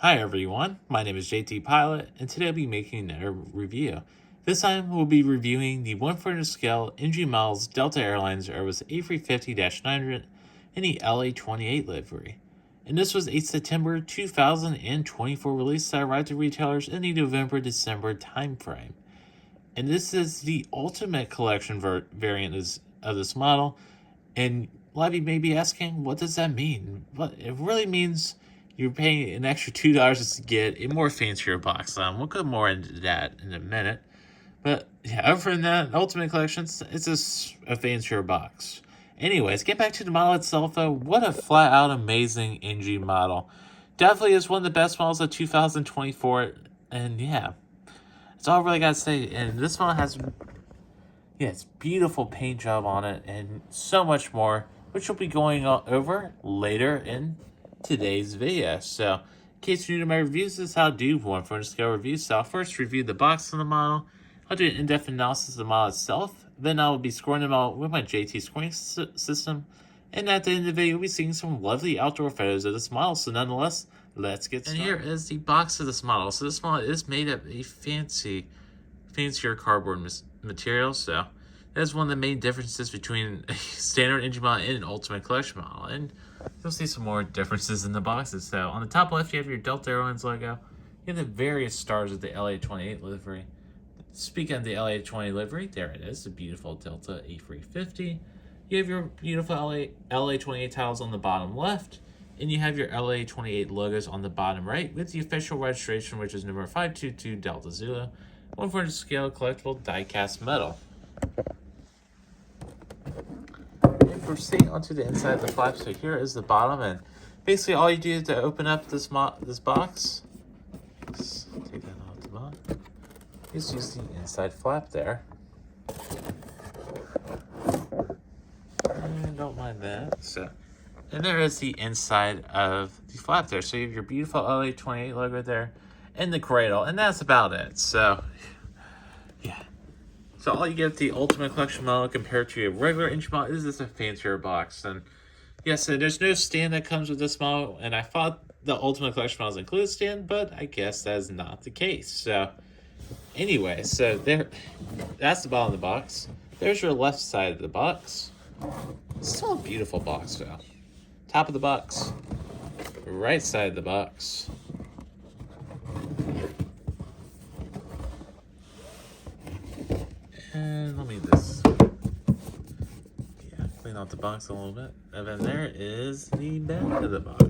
Hi everyone, my name is JT Pilot, and today I'll be making another review. This time we'll be reviewing the 1/4 scale NG Miles Delta Airlines Airbus A350-900 in the LA28 livery. And this was a September 2024 release that arrived to retailers in the November-December timeframe. And this is the Ultimate Collection variant of this model, and a lot of you may be asking, what does that mean? Well, it really means you're paying an extra $2 to get a more fancier box. We'll go more into that in a minute. But yeah, other than that, Ultimate Collection, it's just a fancier box. Anyways, get back to the model itself though. What a flat out amazing NG model. Definitely is one of the best models of 2024. And yeah, that's all I really got to say. And this one has, yeah, it's beautiful paint job on it and so much more, which we'll be going over later in today's video. So, in case you're new to my reviews, this is how I do 1/4 scale reviews. So, I'll first review the box of the model. I'll do an in-depth analysis of the model itself. Then I will be scoring the model with my JT scoring system. And at the end of the video, we'll be seeing some lovely outdoor photos of this model. So, nonetheless, let's get started. And here is the box of this model. So, this model is made of a fancier cardboard material. So, that's one of the main differences between a standard engine model and an Ultimate Collection model. And you'll see some more differences in the boxes. So on the top left, you have your Delta Airlines logo. You have the various stars of the LA28 livery. Speaking of the LA28 livery, there it is, the beautiful Delta A350. You have your beautiful LA28 tiles on the bottom left. And you have your LA28 logos on the bottom right with the official registration, which is number 522 Delta Zulu, 1/4 scale collectible die-cast metal. And proceeding onto the inside of the flap, so here is the bottom, and basically all you do to open up this box, just take that off the bottom, is use the inside flap there. And don't mind that. So, and there is the inside of the flap there. So you have your beautiful LA28 logo there and the cradle, and that's about it. So, yeah. So all you get with the Ultimate Collection model compared to a regular engine model is just a fancier box. And yes, so there's no stand that comes with this model, and I thought the Ultimate Collection models include a stand, but I guess that is not the case. So anyway, so that's the bottom of the box. There's your left side of the box. It's still a beautiful box though. Top of the box, right side of the box. And let me just clean out the box a little bit. And then there is the back of the box.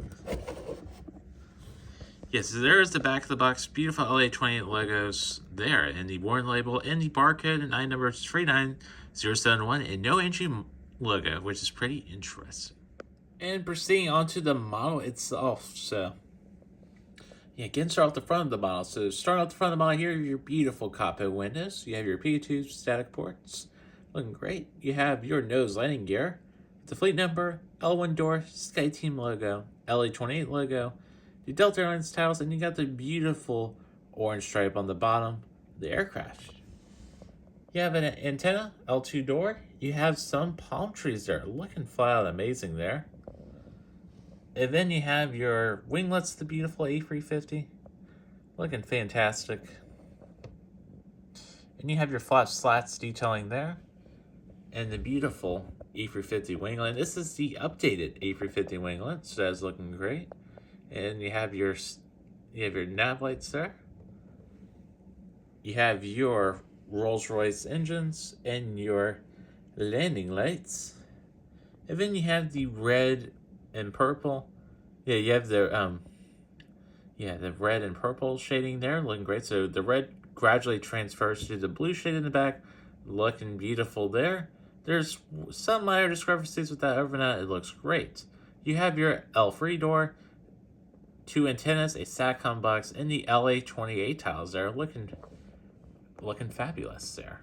Yes, so there is the back of the box. Beautiful LA28 logos there, and the warning label, and the barcode, and item number 39071, and no engine logo, which is pretty interesting. And proceeding onto the model itself. So, yeah, again, start off the front of the model. So, starting off the front of the model here, your beautiful cockpit windows. You have your P2 static ports. Looking great. You have your nose landing gear. The fleet number, L1 door, SkyTeam logo, LA28 logo, the Delta Airlines tiles, and you got the beautiful orange stripe on the bottom of the aircraft. You have an antenna, L2 door. You have some palm trees there. Looking flat out amazing there. And then you have your winglets, the beautiful A350. Looking fantastic. And you have your flap slats detailing there. And the beautiful A350 winglet. This is the updated A350 winglet, so that's looking great. And you have your nav lights there. You have your Rolls-Royce engines and your landing lights. And then you have the red and purple. Yeah, you have the the red and purple shading there, looking great. So the red gradually transfers to the blue shade in the back, looking beautiful there. There's some minor discrepancies with that. Over that, it looks great. You have your L3 door, 2 antennas, a SATCOM box, and the LA28 tiles there, looking fabulous there.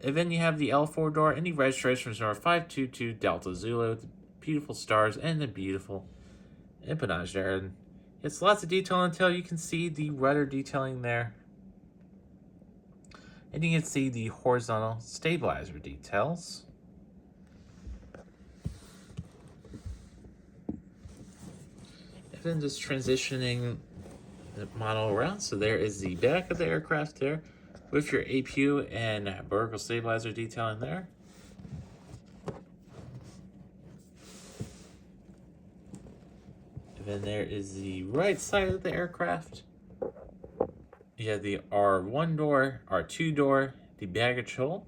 And then you have the L4 door, and the registration is number 522 Delta Zulu, the beautiful stars and the beautiful empennage there. And it's lots of detail until you can see the rudder detailing there. And you can see the horizontal stabilizer details. then just transitioning the model around. So there is the back of the aircraft there with your APU and vertical stabilizer detailing there. And then there is the right side of the aircraft. You have the R1 door, R2 door, the baggage hold.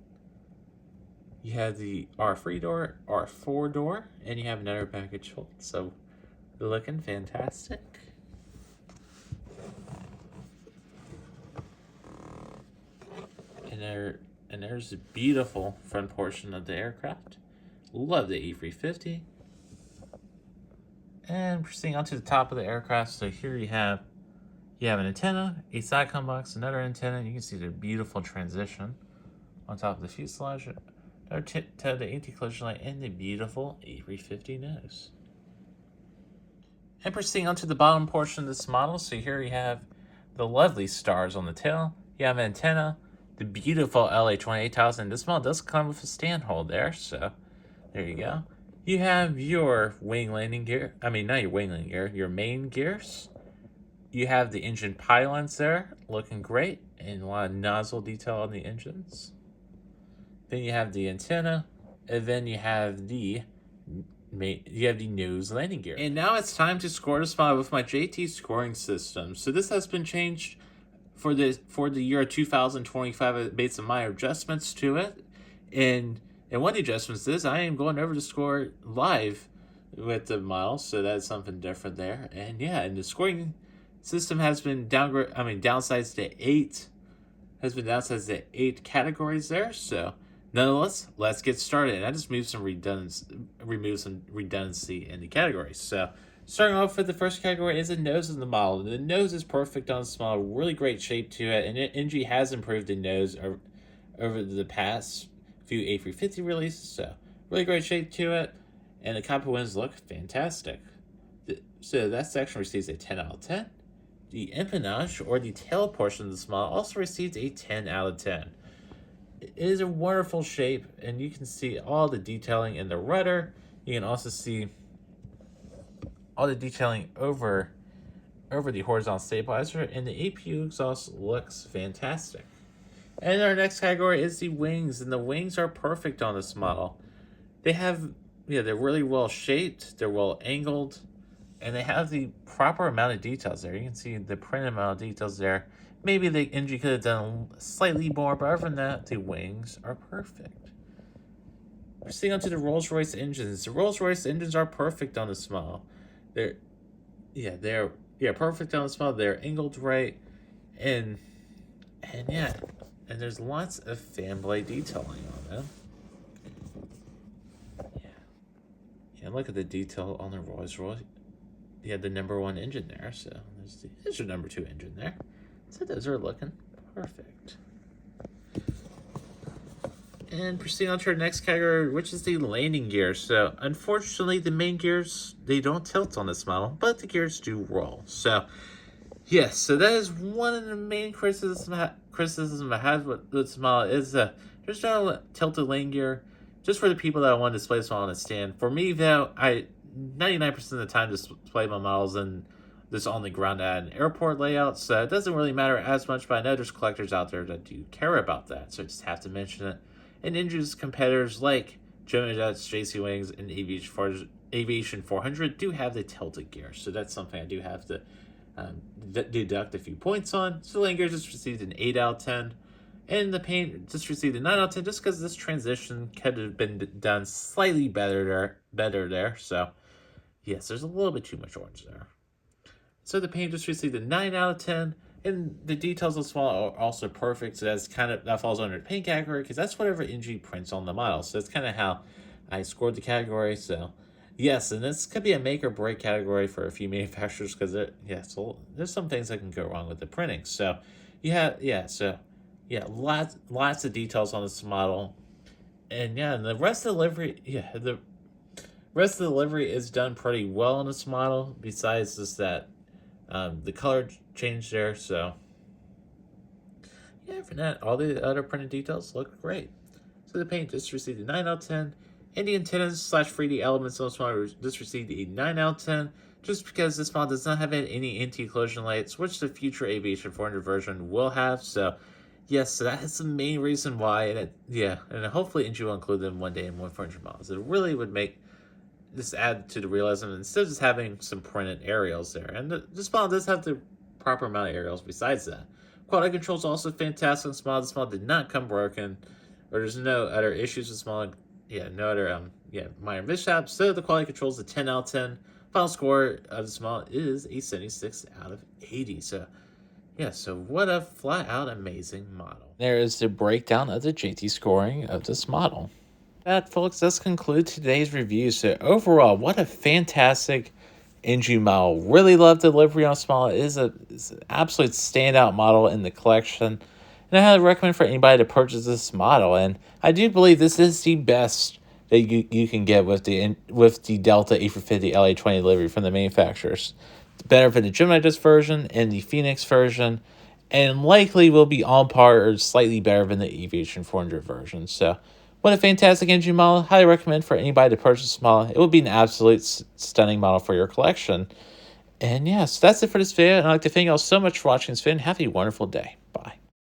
You have the R3 door, R4 door, and you have another baggage hold. So they're looking fantastic. And there's the beautiful front portion of the aircraft. Love the A350. And proceeding onto the top of the aircraft, so here you have an antenna, a SATCOM box, another antenna. You can see the beautiful transition on top of the fuselage, to the anti-collision light, and the beautiful A350 nose. And proceeding onto the bottom portion of this model, so here you have the lovely stars on the tail. You have an antenna, the beautiful LA28 tiles, and this model does come with a stand hold there, so there you go. You have your wing landing gear, not your wing landing gear, your main gears. You have the engine pylons there, looking great, and a lot of nozzle detail on the engines. Then you have the antenna, and then you have the nose landing gear. And now it's time to score this model with my JT scoring system. So this has been changed for the year 2025 based on my adjustments to it. And one of the adjustments is I am going over to score live with the model, so that's something different there. And yeah, and the scoring system has been downsized to 8. Has been downsized to 8 categories there. So nonetheless, let's get started. And I just removed some redundancy in the categories. So starting off with the first category is the nose of the model. The nose is perfect on this model, really great shape to it, and NG has improved the nose over the past few A350 releases, so really great shape to it, and the cockpit windows look fantastic. So that section receives a 10 out of 10. The empennage, or the tail portion of this model, also receives a 10 out of 10. It is a wonderful shape, and you can see all the detailing in the rudder. You can also see all the detailing over the horizontal stabilizer, and the APU exhaust looks fantastic. And our next category is the wings, and the wings are perfect on this model. They're really well shaped, they're well angled, and they have the proper amount of details there. You can see the print amount of details there. Maybe the engine could have done slightly more, but other than that, the wings are perfect. Proceeding on to the Rolls-Royce engines. The Rolls-Royce engines are perfect on this model. They're perfect on this model. They're angled right, and there's lots of fan blade detailing on them. Yeah, look at the detail on the Rolls-Royce. You have the number 1 engine there, so there's your number 2 engine there. So those are looking perfect. And proceeding on to our next category, which is the landing gear. So unfortunately, the main gears, they don't tilt on this model, but the gears do roll. So yes, so that is one of the main criticisms I have with this model is there's no tilted landing gear, just for the people that want to display this model on a stand. For me, though, I 99% of the time display my models in this on the ground at an airport layout, so it doesn't really matter as much, but I know there's collectors out there that do care about that, so I just have to mention it. And Ninja's competitors like German Jets, JC Wings, and Aviation 400 do have the tilted gear, so that's something I do have to deduct a few points on. So the landing gear just received an 8 out of 10, and the paint just received a 9 out of 10, just because this transition could have been done slightly better there. So yes, there's a little bit too much orange there. So the paint just received a 9 out of 10, and the details of the model are also perfect. So that falls under the paint category, because that's whatever NG prints on the model. So that's kind of how I scored the category. So yes, and this could be a make or break category for a few manufacturers, because there's some things that can go wrong with the printing. So lots of details on this model, and the rest of the livery, is done pretty well on this model. Besides just that, the color change there. So for that, all the other printed details look great. So the paint just received a 9 out of 10. And the antennas / 3D elements on this model just received a 9 out of 10. just because this model does not have any anti-collision lights, which the future Aviation 400 version will have. So, yes, so that is the main reason why. And hopefully NG will include them one day in 400 models. It really would make this add to the realism instead of just having some printed aerials there. And this model does have the proper amount of aerials besides that. Quality control is also fantastic in this model. This model did not come broken, or there's no other issues with this model. No other minor mishaps. So the quality control is a 10 out of 10. Final score of this model is a 76 out of 80. So so what a flat out amazing model. There is the breakdown of the JT scoring of this model. That, folks, does conclude today's review. So overall, what a fantastic NG model. Really love the livery on this model. It is an absolute standout model in the collection. And I highly recommend for anybody to purchase this model. And I do believe this is the best that you can get with the Delta A350 LA28 livery from the manufacturers. It's better for the Gemini Disc version and the Phoenix version, and likely will be on par or slightly better than the Aviation 400 version. So, what a fantastic engine model. Highly recommend for anybody to purchase this model. It would be an absolute stunning model for your collection. And yes, that's it for this video. And I'd like to thank you all so much for watching this video, and have a wonderful day.